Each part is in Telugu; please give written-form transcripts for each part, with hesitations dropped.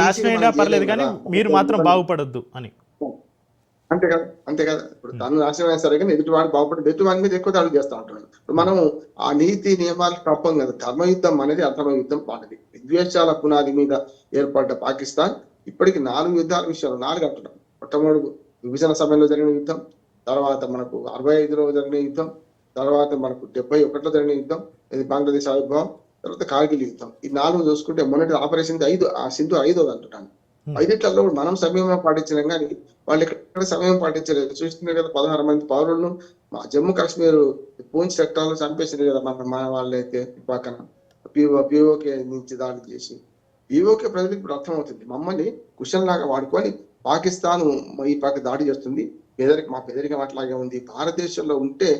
నాశనం అయినా పర్లేదు కానీ మీరు మాత్రం బాగుపడొద్దు అని. అంతే కదా, అంతే కదా. ఇప్పుడు తను నాశనం అయినా సరే కానీ ఎదుటివాడు బాగుపడి ఎదుటివాడి మీద ఎక్కువ దాడులు చేస్తూ ఉంటున్నాడు. ఇప్పుడు మనం ఆ నీతి నియమాలు తప్పం కదా. ధర్మయుద్ధం అనేది అధర్మ యుద్ధం వాటిది. విద్వేషాల పునాది మీద ఏర్పడ్డ పాకిస్తాన్ ఇప్పటికి 4 యుద్ధాల విషయంలో 4 అంటున్నాం. మొట్టమొదటి విభజన సమయంలో జరిగిన యుద్ధం, తర్వాత మనకు 65లో జరిగిన యుద్ధం, తర్వాత మనకు 71లో జరిగిన యుద్ధం, ఇది బంగ్లాదేశ్ ఆవిర్భావం, తర్వాత కార్గిల్ యుద్ధం. ఈ 4 చూసుకుంటే మొన్నటి ఆపరేషన్ 5 సింధు 5వ అంటున్నాను. 5ట్లో మనం సమయం పాటించలేం కానీ వాళ్ళు ఎక్కడ సమయం పాటించలేదు. చూస్తున్నారు కదా, 16 మంది పౌరులను మా జమ్మూ కాశ్మీర్ పూంచ్ సెక్టార్లో చంపేసింది కదా మన వాళ్ళైతే పక్కన పిఓకే నుంచి దాడి చేసి. పిఓకే ప్రజలకు ఇప్పుడు అర్థమవుతుంది, మమ్మల్ని కుషన్ లాగా వాడుకొని పాకిస్తాన్ ఈ పక్క దాడి చేస్తుంది, మా పేదరికం అట్లాగే ఉంది, భారతదేశంలో ఉంటే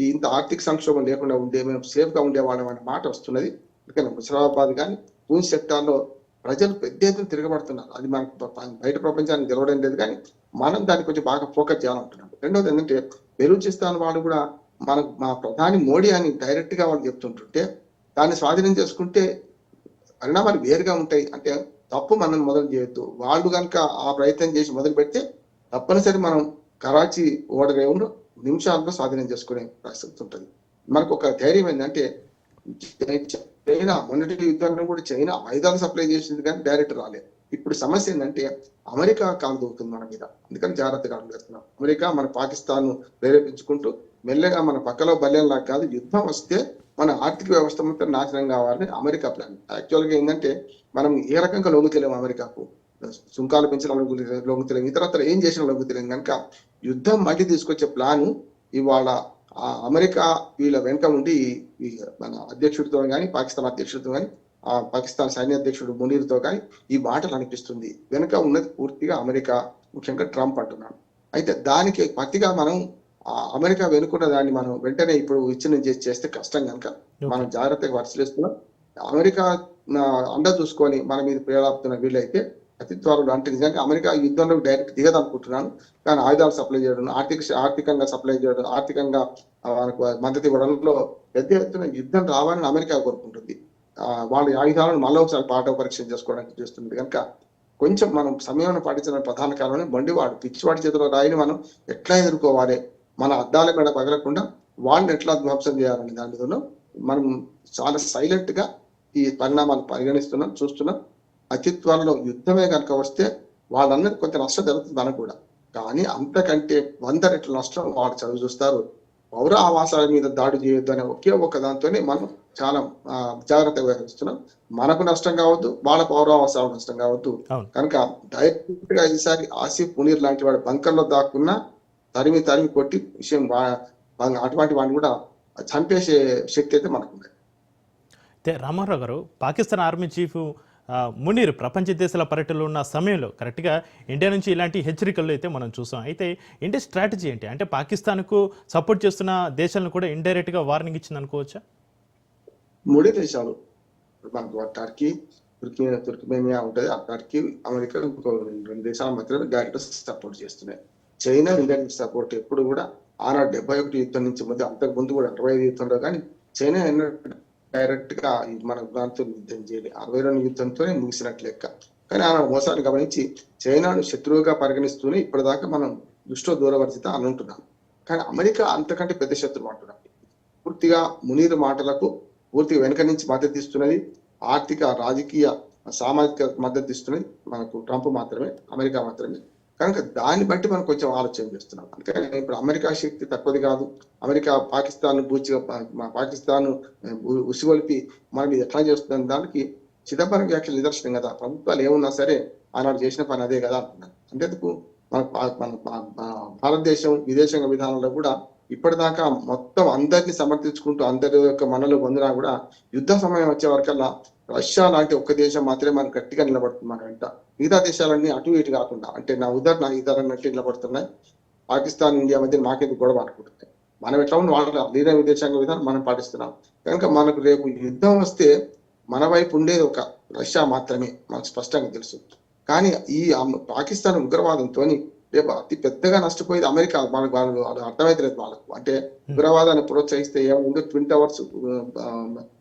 ఈ ఇంత ఆర్థిక సంక్షోభం లేకుండా ఉండే మేము సేఫ్ గా ఉండేవాళ్ళం అనే మాట వస్తున్నది. అందుకని ముషరాబాద్ కానీ పూంచ్ సెక్టార్లో ప్రజలు పెద్ద ఎత్తున తిరగబడుతున్నారు. అది మనకు బయట ప్రపంచానికి తెలవడం లేదు కానీ మనం దాన్ని కొంచెం బాగా ఫోకస్ చేయాలంటున్నాం. రెండవది ఏంటంటే బెలూచిస్తాన్ వాళ్ళు కూడా మా ప్రధాని మోడీ అని డైరెక్ట్ గా వాళ్ళు చెప్తుంటుంటే దాన్ని స్వాధీనం చేసుకుంటే పరిణామాలు వేరుగా ఉంటాయి. అంటే తప్పు మనం మొదలు చేయొద్దు. వాళ్ళు కనుక ఆ ప్రయత్నం చేసి మొదలు పెడితే తప్పనిసరి మనం కరాచీ ఓడరేవును నిమిషాల్లో స్వాధీనం చేసుకునే పరిస్థితి ఉంటుంది. మనకు ఒక ధైర్యం ఏంటంటే చైనా మొన్నటి యుద్ధంలో కూడా చైనా ఆయుధాలు సప్లై చేసింది కానీ డైరెక్ట్ రాలేదు. ఇప్పుడు సమస్య ఏంటంటే అమెరికా కాలు దూకుతుంది మన మీద. అందుకని జాగ్రత్తగా అడుగుతున్నాం. అమెరికా మన పాకిస్తాన్ ప్రేరేపించుకుంటూ మెల్లగా మన పక్కలో బల్యంలా కాదు, యుద్ధం వస్తే మన ఆర్థిక వ్యవస్థ మొత్తం నాశనం కావాలని అమెరికా ప్లాన్. యాక్చువల్గా ఏంటంటే మనం ఏ రకంగా లొంగుతలేము అమెరికాకు, సుంకాలు పెంచడం లొంగుతలేము, ఇతరత్ర ఏం చేసిన లొంగుతలేము కనుక యుద్ధం మళ్ళీ తీసుకొచ్చే ప్లాను ఇవాళ అమెరికా వీళ్ళ వెనుక ఉండి మన అధ్యక్షుడితో కానీ పాకిస్తాన్ అధ్యక్షుడితో కానీ పాకిస్తాన్ సైన్య అధ్యక్షుడు మునీర్తో కానీ ఈ మాటలు అనిపిస్తుంది. వెనుక ఉన్నది పూర్తిగా అమెరికా, ముఖ్యంగా ట్రంప్ అంటున్నాడు. అయితే దానికి పత్తిగా మనం అమెరికా వెనుకున్న దాన్ని మనం వెంటనే ఇప్పుడు విచ్ఛిన్నం చేస్తే కష్టం కనుక మనం జాగ్రత్తగా పరిశీలిస్తున్నాం. అమెరికా అండ చూసుకొని మన మీద ప్రేరేపుతున్న వీళ్ళైతే అతి త్వరలో, అంటే నిజంగా అమెరికా యుద్ధంలో డైరెక్ట్ దిగదనుకుంటున్నాను కానీ ఆయుధాలు సప్లై చేయడం, ఆర్థికంగా సప్లై చేయడం, ఆర్థికంగా మనకు మద్దతు ఇవ్వడంలో పెద్ద ఎత్తున యుద్ధం రావాలని అమెరికా కోరుకుంటుంది. వాళ్ళ ఆయుధాలను మళ్ళీ ఒకసారి పాఠ పరీక్ష చేసుకోవడానికి చేస్తుంది కనుక కొంచెం మనం సమయం పాటించిన ప్రధాన కారణం బండివాడు పిచ్చివాడి చేతిలో రాయిని మనం ఎట్లా ఎదుర్కోవాలి, మన అద్దాల మీద పగలకుండా వాళ్ళని ఎట్లా ధ్వంసం చేయాలని దాని మీద మనం చాలా సైలెంట్ గా ఈ పరిణామాలు పరిగణిస్తున్నాం, చూస్తున్నాం. అతి త్వరలో యుద్ధమే కనుక వస్తే వాళ్ళందరికీ కొంత నష్టం జరుగుతుంది మనకు కూడా, కానీ అంతకంటే 100 రెట్ల నష్టం వాళ్ళు చదువు చూస్తారు. పౌర ఆవాసాల మీద దాడి చేయొద్దు అనే ఒకే ఒక దాంతోనే మనం చాలా జాగ్రత్తగా వ్యవహరిస్తున్నాం. మనకు నష్టం కావద్దు, వాళ్ళ పౌర ఆవాసాలకు నష్టం కావద్దు. కనుక డైరెక్ట్ గా ఈసారి ఆసిఫ్ మునీర్ లాంటి వాడు బంకర్లో దాక్కున్నా తరిమి కొట్టి విషయం అటువంటి వాడిని కూడా చంపేసే శక్తి అయితే మనకుంది. రామారావు గారు, పాకిస్తాన్ ఆర్మీ చీఫ్ మునీర్ ప్రపంచ దేశాల పర్యటనలో ఉన్న సమయంలో కరెక్ట్గా ఇండియా నుంచి ఇలాంటి హెచ్చరికలు అయితే మనం చూసాం. అయితే ఇండియా స్ట్రాటజీ ఏంటి? అంటే పాకిస్తాన్కు సపోర్ట్ చేస్తున్న దేశాలను కూడా ఇండైరెక్ట్గా వార్నింగ్ ఇచ్చింది అనుకోవచ్చా? 3 దేశాలు మనకు టర్కీ, తుర్కిమేనియా ఉంటుంది. ఆ టర్కీ, అమెరికా, ఇంకో 2 దేశాల మధ్యలో డైరెక్ట్ సపోర్ట్ చేస్తున్నాయి. చైనా ఇండైరెక్ట్ సపోర్ట్ ఎప్పుడు కూడా ఆనాడు 71 యుద్ధం నుంచి మధ్య, అంతకు ముందు కూడా 65 యుద్ధంలో కానీ చైనా డైరెక్ట్ గా మన దాంతో యుద్ధం చేయాలి. 62 యుద్ధంతోనే ముగిసినట్లు లెక్క. కానీ ఆమె మోసాన్ని గమనించి చైనాను శత్రువుగా పరిగణిస్తూనే ఇప్పటిదాకా మనం దృష్టిలో దూరవర్జిత అని ఉంటున్నాం. కానీ అమెరికా అంతకంటే పెద్ద శత్రువు అంటున్నాం. పూర్తిగా మునీర్ మాటలకు పూర్తిగా వెనక నుంచి మద్దతు ఇస్తున్నది. ఆర్థిక, రాజకీయ, సామాజిక మద్దతు ఇస్తున్నది మనకు ట్రంప్ మాత్రమే, అమెరికా మాత్రమే. కనుక దాన్ని బట్టి మనం కొంచెం ఆలోచన చేస్తున్నాం. అందుకని ఇప్పుడు అమెరికా శక్తి తక్కువది కాదు. అమెరికా పాకిస్తాన్ పాకిస్తాన్ ఉసిగొలిపి మన మీద ఎట్లా చేస్తుందని దానికి చిదంబరం వ్యాఖ్యలు నిదర్శనం కదా. ప్రభుత్వాలు ఏమున్నా సరే ఆనాడు చేసిన పని అదే కదా అంటున్నారు. అంతేందుకు మన భారతదేశం విదేశాంగ విధానంలో కూడా ఇప్పటిదాకా మొత్తం అందరినీ సమర్థించుకుంటూ అందరి యొక్క మనలో పొందినా కూడా యుద్ధ సమయం వచ్చే వరకల్లా రష్యా లాంటి ఒక్క దేశం మాత్రమే మనం గట్టిగా నిలబడుతుంది మన వెంట. మిగతా దేశాలన్నీ అటు ఇటు కాకుండా, అంటే నా ఇతర అన్నట్టు నిలబడుతున్నాయి. పాకిస్తాన్, ఇండియా మధ్య మాకెందుకు గొడవ అనుకుంటున్నాయి. మనం ఎట్లా ఉన్న వాళ్ళ లీన విదేశాంగ విధానం మనం పాటిస్తున్నాం కనుక మనకు రేపు యుద్ధం వస్తే మన వైపు ఉండేది ఒక రష్యా మాత్రమే, మనకు స్పష్టంగా తెలుసు. కానీ ఈ పాకిస్తాన్ ఉగ్రవాదంతో రేపు అతి పెద్దగా నష్టపోయేది అమెరికా. వాళ్ళకు అర్థమైతే లేదు వాళ్ళకు. అంటే ఉగ్రవాదాన్ని ప్రోత్సహిస్తే ఏముందో ట్విన్ టవర్స్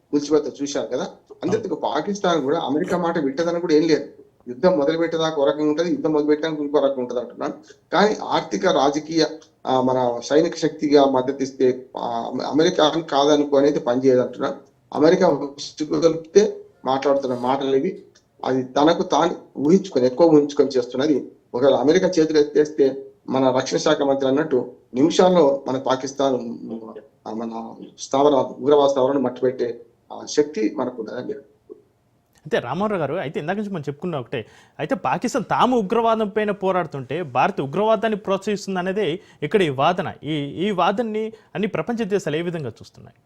కూల్చిపోతే చూశారు కదా. అందుకు పాకిస్తాన్ కూడా అమెరికా మాట వింటదని కూడా ఏం లేదు. యుద్ధం మొదలుపెట్టేదాకా ఒక రకంగా ఉంటుంది, యుద్ధం మొదలుపెట్టడానికి ఇంకో రకంగా ఉంటుంది అంటున్నాను. కానీ ఆర్థిక రాజకీయ మన సైనిక శక్తిగా మద్దతు ఇస్తే అమెరికా కాదనుకో అనేది పనిచేయదు అంటున్నాను. అమెరికా కలిపితే మాట్లాడుతున్న మాటలు ఇవి, అది తనకు తాను ఎక్కువ ఊహించుకొని చేస్తున్నది. ఒకవేళ అమెరికా చేతులు ఎత్తేస్తే మన రక్షణ శాఖ మంత్రి అన్నట్టు నిమిషాల్లో మన పాకిస్తాన్ మన స్థావరాలు ఉగ్రవాద స్థావరాలను మట్టిపెట్టే శక్తి మనకు ఉన్నదండి. అయితే రామారావు గారు, అయితే ఇందాక నుంచి మనం చెప్పుకున్న ఒకటే, అయితే పాకిస్తాన్ తాము ఉగ్రవాదం పైన పోరాడుతుంటే భారత్ ఉగ్రవాదాన్ని ప్రోత్సహిస్తుంది అనేది ఇక్కడ ఈ వాదన. ఈ వాదనని అన్ని ప్రపంచ దేశాలు ఏ విధంగా చూస్తున్నాయి?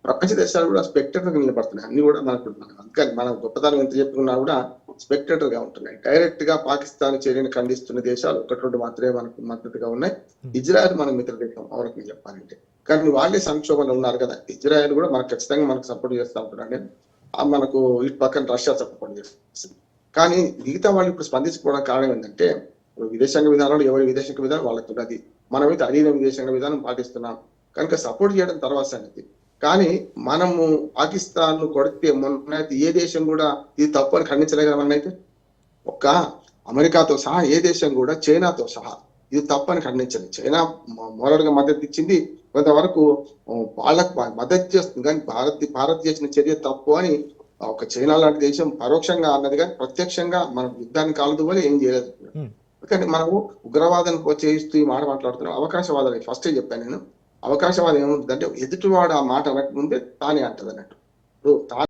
ప్రపంచ దేశాలు కూడా స్పెక్టేటర్ గా నిలబడుతున్నాయి. అన్ని కూడా మనకు అందుకని మనం గొప్పతనం ఎంత చెప్పుకున్నా కూడా స్పెక్టేటర్ గా ఉంటున్నాయి. డైరెక్ట్ గా పాకిస్తాన్ చర్యను ఖండిస్తున్న దేశాలు ఒకటి రెండు మాత్రమే మనకు మద్దతుగా ఉన్నాయి. ఇజ్రాయెల్ మన మిత్ర దేశం అవరకు చెప్పాలంటే, కానీ వాళ్ళే సంక్షోభంలో ఉన్నారు కదా. ఇజ్రాయెల్ కూడా మనకు ఖచ్చితంగా మనకు సపోర్ట్ చేస్తూ ఉంటున్నాడు. మనకు ఇటు పక్కన రష్యా సపోర్ట్ చేస్తుంది. కానీ మిగతా వాళ్ళు ఇప్పుడు స్పందించుకోవడం కారణం ఏంటంటే, విదేశాంగ విధానంలో ఎవరి విదేశాంగ విధానం వాళ్ళకు ఉన్నది, మనమైతే అడిగిన విదేశాంగ విధానం పాటిస్తున్నాం కనుక సపోర్ట్ చేయడం తర్వాత సంగతి. కానీ మనము పాకిస్తాన్ ను కొడితే మొన్న ఏ దేశం కూడా ఇది తప్పు అని ఖండించలేగలమన్నైతే, ఒక్క అమెరికాతో సహా ఏ దేశం కూడా చైనాతో సహా ఇది తప్పని ఖండించలేదు. చైనా మోరల్ గా మద్దతు ఇచ్చింది, కొంతవరకు వాళ్ళకు మద్దతు చేస్తుంది. కానీ భారత్ చేసిన చర్య తప్పు అని ఒక చైనా లాంటి దేశం పరోక్షంగా అన్నది, కానీ ప్రత్యక్షంగా మన యుద్ధాన్ని కాలదు వల్ల ఏం చేయలేదు. కానీ మనము ఉగ్రవాదాన్ని ప్రోత్సహిస్తూ ఈ మాట మాట్లాడుతున్నాం. అవకాశవాదాలు ఫస్టే చెప్పాను నేను. అవకాశవాదం ఏముంటుందంటే ఎదుటివాడు ఆ మాట అనకముందే తానే అంటది అన్నట్టు.